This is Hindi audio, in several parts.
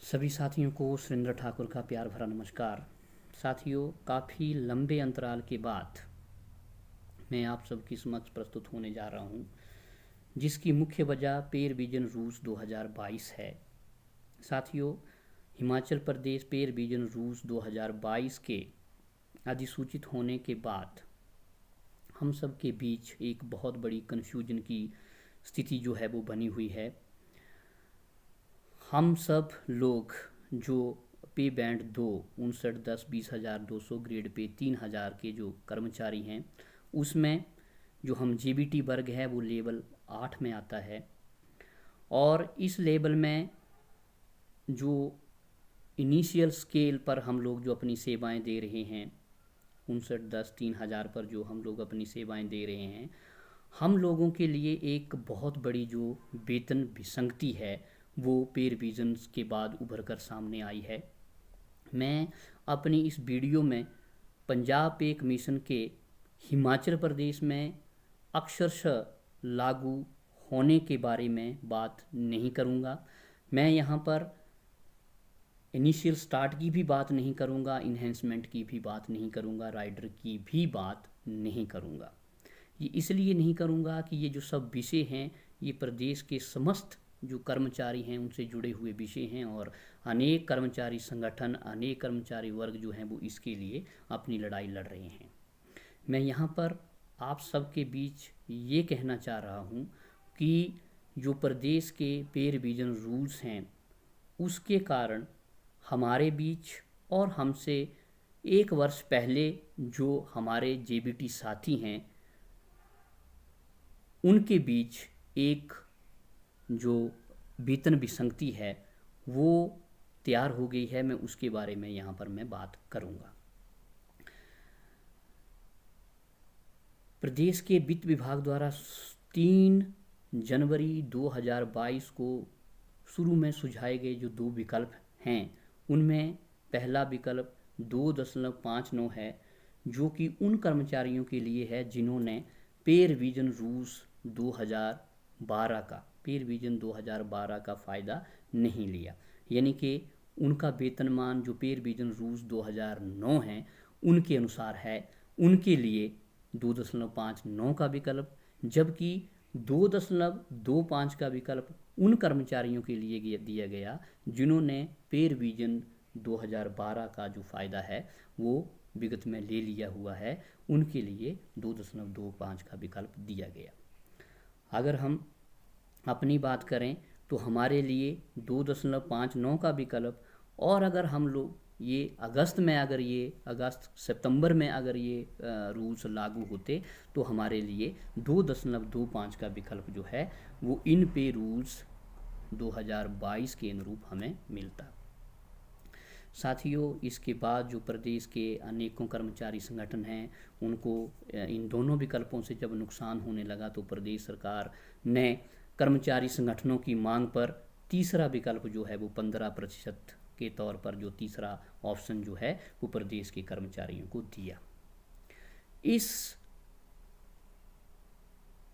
सभी साथियों को सुरेंद्र ठाकुर का प्यार भरा नमस्कार। साथियों, काफ़ी लंबे अंतराल के बाद मैं आप सबके समक्ष प्रस्तुत होने जा रहा हूं, जिसकी मुख्य वजह पेर विजन रूस 2022 है। साथियों, हिमाचल प्रदेश पेर विजन रूस 2022 के अधिसूचित होने के बाद हम सब के बीच एक बहुत बड़ी कन्फ्यूजन की स्थिति जो है वो बनी हुई है। हम सब लोग जो पे बैंड 2 59-10-20,200 ग्रेड पे 3,000 के जो कर्मचारी हैं, उसमें जो हम जीबीटी वर्ग है वो लेवल 8 में आता है। और इस लेवल में जो इनिशियल स्केल पर हम लोग जो अपनी सेवाएं दे रहे हैं 59-10-3,000 पर जो हम लोग अपनी सेवाएं दे रहे हैं, हम लोगों के लिए एक बहुत बड़ी जो वेतन विसंगति है वो पेर विजन्स के बाद उभर कर सामने आई है। मैं अपनी इस वीडियो में पंजाब पे कमीशन के हिमाचल प्रदेश में अक्षरशः लागू होने के बारे में बात नहीं करूँगा। मैं यहाँ पर इनिशियल स्टार्ट की भी बात नहीं करूँगा, इन्हेंसमेंट की भी बात नहीं करूँगा, राइडर की भी बात नहीं करूँगा। ये इसलिए नहीं करूँगा कि ये जो सब विषय हैं ये प्रदेश के समस्त जो कर्मचारी हैं उनसे जुड़े हुए विषय हैं और अनेक कर्मचारी संगठन, अनेक कर्मचारी वर्ग जो हैं वो इसके लिए अपनी लड़ाई लड़ रहे हैं। मैं यहाँ पर आप सबके बीच ये कहना चाह रहा हूँ कि जो प्रदेश के पेर विजन रूल्स हैं उसके कारण हमारे बीच और हमसे एक वर्ष पहले जो हमारे जेबीटी साथी हैं उनके बीच एक जो वेतन विसंगति है वो तैयार हो गई है। मैं उसके बारे में यहाँ पर मैं बात करूँगा। प्रदेश के वित्त विभाग द्वारा 3 जनवरी 2022 को शुरू में सुझाए गए जो 2 विकल्प हैं उनमें पहला विकल्प 2.59 है, जो कि उन कर्मचारियों के लिए है जिन्होंने पेर विजन रूस 2012 का पेर विजन 2012 का फ़ायदा नहीं लिया, यानी कि उनका वेतनमान जो पेर विजन रूस 2009 है उनके अनुसार है, उनके लिए 2.59 का विकल्प, जबकि 2.25 का विकल्प उन कर्मचारियों के लिए दिया गया जिन्होंने पेर विजन 2012 का जो फ़ायदा है वो विगत में ले लिया हुआ है, उनके लिए 2.25 का विकल्प दिया गया। अगर हम अपनी बात करें तो हमारे लिए 2.59 का विकल्प, और अगर हम लोग ये अगस्त सितंबर में अगर ये रूल्स लागू होते तो हमारे लिए 2.25 का विकल्प जो है वो इन पे रूल्स 2022 के अनुरूप हमें मिलता। साथियों, इसके बाद जो प्रदेश के अनेकों कर्मचारी संगठन हैं उनको इन दोनों विकल्पों से जब नुकसान होने लगा तो प्रदेश सरकार ने कर्मचारी संगठनों की मांग पर तीसरा विकल्प जो है वो 15% के तौर पर जो तीसरा ऑप्शन जो है वो प्रदेश के कर्मचारियों को दिया। इस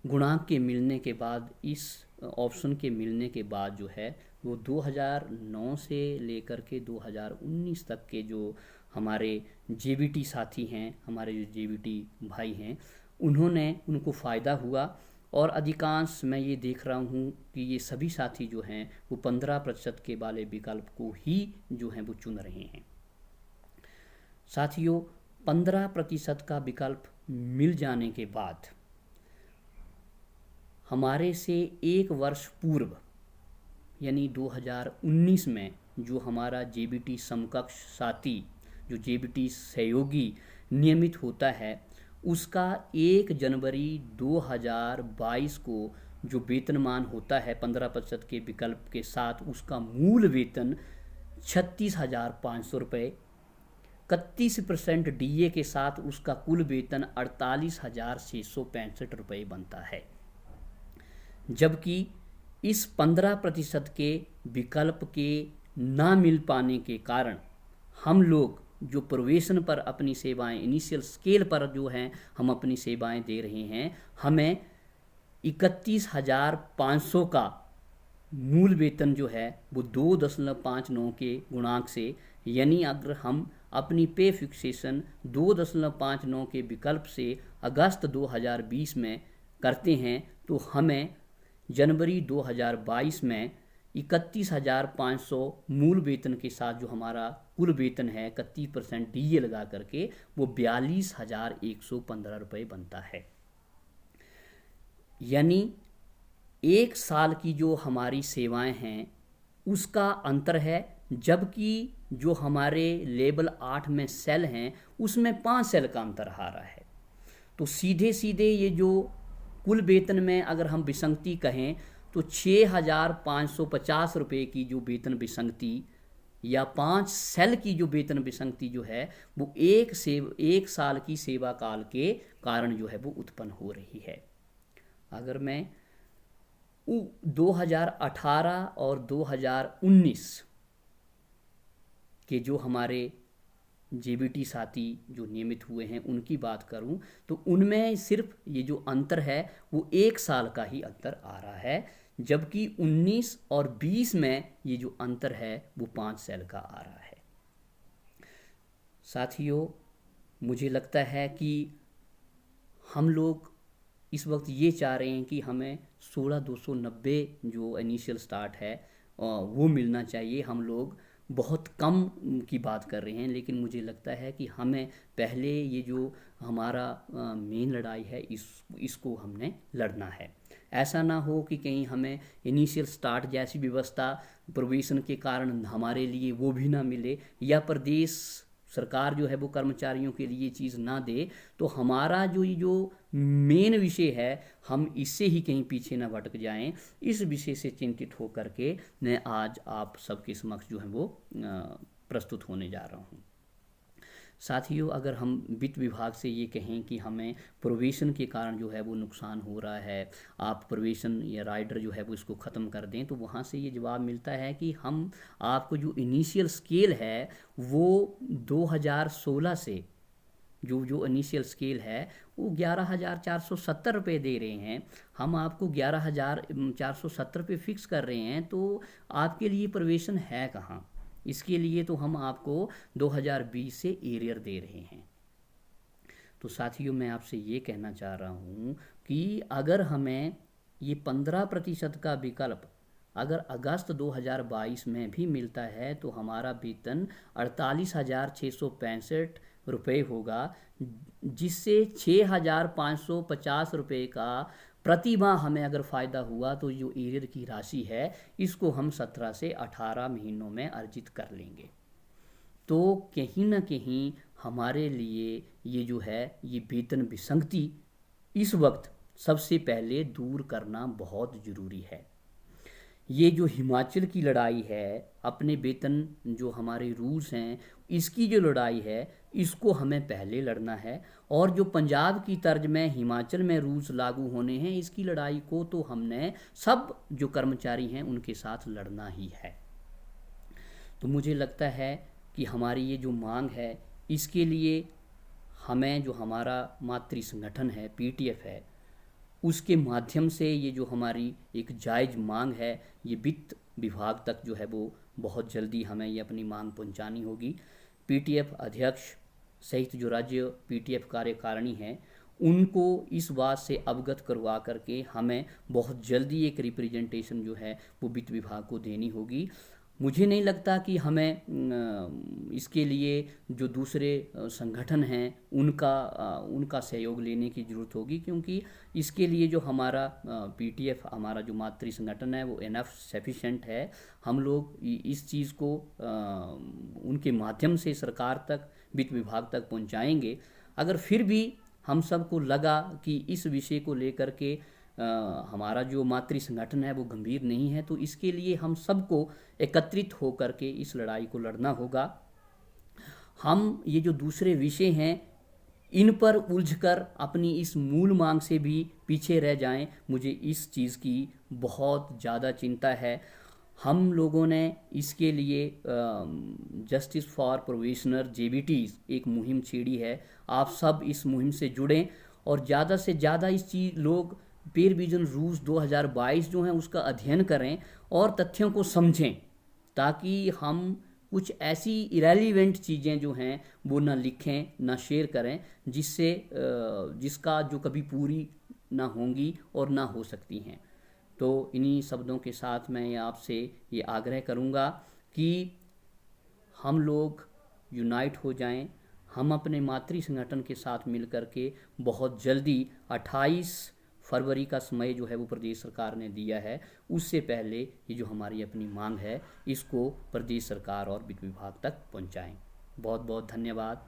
गुणांक के मिलने के बाद, इस ऑप्शन के मिलने के बाद जो है वो 2009 से लेकर के 2019 तक के जो हमारे जेबीटी साथी हैं, हमारे जो जेबीटी भाई हैं, उनको फ़ायदा हुआ। और अधिकांश मैं ये देख रहा हूँ कि ये सभी साथी जो हैं वो 15% के वाले विकल्प को ही जो हैं वो चुन रहे हैं। साथियों, 15% का विकल्प मिल जाने के बाद हमारे से एक वर्ष पूर्व यानी 2019 में जो हमारा जेबीटी समकक्ष साथी, जो जेबीटी सहयोगी नियमित होता है, उसका 1 जनवरी 2022 को जो वेतनमान होता है 15% के विकल्प के साथ, उसका मूल वेतन 36,500 रुपये, 31% डीए के साथ उसका कुल वेतन 48,665 रुपये बनता है। जबकि इस 15% के विकल्प के ना मिल पाने के कारण हम लोग जो प्रोवेशन पर अपनी सेवाएं, इनिशियल स्केल पर जो हैं हम अपनी सेवाएं दे रहे हैं, हमें 31,500 का मूल वेतन जो है वो 2.59 के गुणांक से, यानी अगर हम अपनी पे फिक्सेशन 2.59 के विकल्प से अगस्त 2020 में करते हैं तो हमें जनवरी 2022 में 31,500 मूल वेतन के साथ जो हमारा कुल वेतन है 31% डीए लगा करके वो 42,115 रुपये बनता है। यानी एक साल की जो हमारी सेवाएं हैं उसका अंतर है, जबकि जो हमारे लेवल 8 में सेल हैं उसमें 5 सेल का अंतर आ रहा है। तो सीधे सीधे ये जो कुल वेतन में अगर हम विसंगति कहें तो 6,550 रुपये की जो वेतन विसंगति या 5 सेल की जो वेतन विसंगति जो है वो एक साल की सेवा काल के कारण जो है वो उत्पन्न हो रही है। अगर मैं 2018 और 2019 के जो हमारे जेबीटी साथी जो नियमित हुए हैं उनकी बात करूं तो उनमें सिर्फ ये जो अंतर है वो एक साल का ही अंतर आ रहा है, जबकि 19 और 20 में ये जो अंतर है वो 5 सेल का आ रहा है। साथियों, मुझे लगता है कि हम लोग इस वक्त ये चाह रहे हैं कि हमें 16,290 जो इनिशियल स्टार्ट है वो मिलना चाहिए। हम लोग बहुत कम की बात कर रहे हैं, लेकिन मुझे लगता है कि हमें पहले ये जो हमारा मेन लड़ाई है इसको हमने लड़ना है। ऐसा ना हो कि कहीं हमें इनिशियल स्टार्ट जैसी व्यवस्था प्रोविजन के कारण हमारे लिए वो भी ना मिले, या प्रदेश सरकार जो है वो कर्मचारियों के लिए चीज़ ना दे, तो हमारा जो मेन विषय है हम इससे ही कहीं पीछे ना भटक जाएं। इस विषय से चिंतित हो करके मैं आज आप सबके समक्ष जो है वो प्रस्तुत होने जा रहा हूं। साथियों, अगर हम वित्त विभाग से ये कहें कि हमें प्रोविजन के कारण जो है वो नुकसान हो रहा है, आप प्रोविजन या राइडर जो है वो इसको ख़त्म कर दें, तो वहाँ से ये जवाब मिलता है कि हम आपको जो इनिशियल स्केल है वो 2016 से जो इनिशियल स्केल है वो 11,470 रुपये दे रहे हैं। हम आपको 11,470 रुपये फिक्स कर रहे हैं, तो आपके लिए प्रोविजन है कहाँ? इसके लिए तो हम आपको 2020 से एरियर दे रहे हैं। तो साथियों, मैं आपसे ये कहना चाह रहा हूँ कि अगर हमें ये 15% का विकल्प अगर अगस्त 2022 में भी मिलता है तो हमारा वेतन 48,665 रुपये होगा, जिससे 6,550 रुपये का प्रति माह हमें अगर फ़ायदा हुआ तो जो एरियर की राशि है इसको हम 17 से 18 महीनों में अर्जित कर लेंगे। तो कहीं ना कहीं हमारे लिए ये जो है ये वेतन विसंगति इस वक्त सबसे पहले दूर करना बहुत ज़रूरी है। ये जो हिमाचल की लड़ाई है अपने वेतन जो हमारे रूल्स हैं इसकी जो लड़ाई है इसको हमें पहले लड़ना है, और जो पंजाब की तर्ज में हिमाचल में रूल्स लागू होने हैं इसकी लड़ाई को तो हमने सब जो कर्मचारी हैं उनके साथ लड़ना ही है। तो मुझे लगता है कि हमारी ये जो मांग है इसके लिए हमें जो हमारा मातृ संगठन है पीटीएफ है उसके माध्यम से ये जो हमारी एक जायज़ मांग है ये वित्त विभाग तक जो है वो बहुत जल्दी हमें ये अपनी मांग पहुंचानी होगी। पीटीएफ अध्यक्ष सहित जो राज्य पीटीएफ कार्यकारिणी है उनको इस बात से अवगत करवा करके हमें बहुत जल्दी एक रिप्रेजेंटेशन जो है वो वित्त विभाग को देनी होगी। मुझे नहीं लगता कि हमें इसके लिए जो दूसरे संगठन हैं उनका सहयोग लेने की ज़रूरत होगी, क्योंकि इसके लिए जो हमारा पीटीएफ हमारा जो मातृ संगठन है वो इनफ सफिशेंट है। हम लोग इस चीज़ को उनके माध्यम से सरकार तक वित्त विभाग तक पहुंचाएंगे। अगर फिर भी हम सबको लगा कि इस विषय को लेकर के हमारा जो मातृ संगठन है वो गंभीर नहीं है, तो इसके लिए हम सबको एकत्रित होकर के इस लड़ाई को लड़ना होगा। हम ये जो दूसरे विषय हैं इन पर उलझकर अपनी इस मूल मांग से भी पीछे रह जाएं, मुझे इस चीज़ की बहुत ज़्यादा चिंता है। हम लोगों ने इसके लिए जस्टिस फॉर प्रोविजनर जेबीटी एक मुहिम छेड़ी है। आप सब इस मुहिम से जुड़ें और ज़्यादा से ज़्यादा इस चीज़ लोग पे रिवीजन रूल्स 2022 जो हैं उसका अध्ययन करें और तथ्यों को समझें, ताकि हम कुछ ऐसी इरेलीवेंट चीज़ें जो हैं वो ना लिखें ना शेयर करें, जिससे जिसका जो कभी पूरी ना होंगी और ना हो सकती हैं। तो इन्हीं शब्दों के साथ मैं आपसे ये आग्रह करूँगा कि हम लोग यूनाइट हो जाएं। हम अपने मातृ संगठन के साथ मिलकर के बहुत जल्दी 28 फरवरी का समय जो है वो प्रदेश सरकार ने दिया है, उससे पहले ये जो हमारी अपनी मांग है इसको प्रदेश सरकार और वित्त विभाग तक पहुंचाएं। बहुत बहुत धन्यवाद।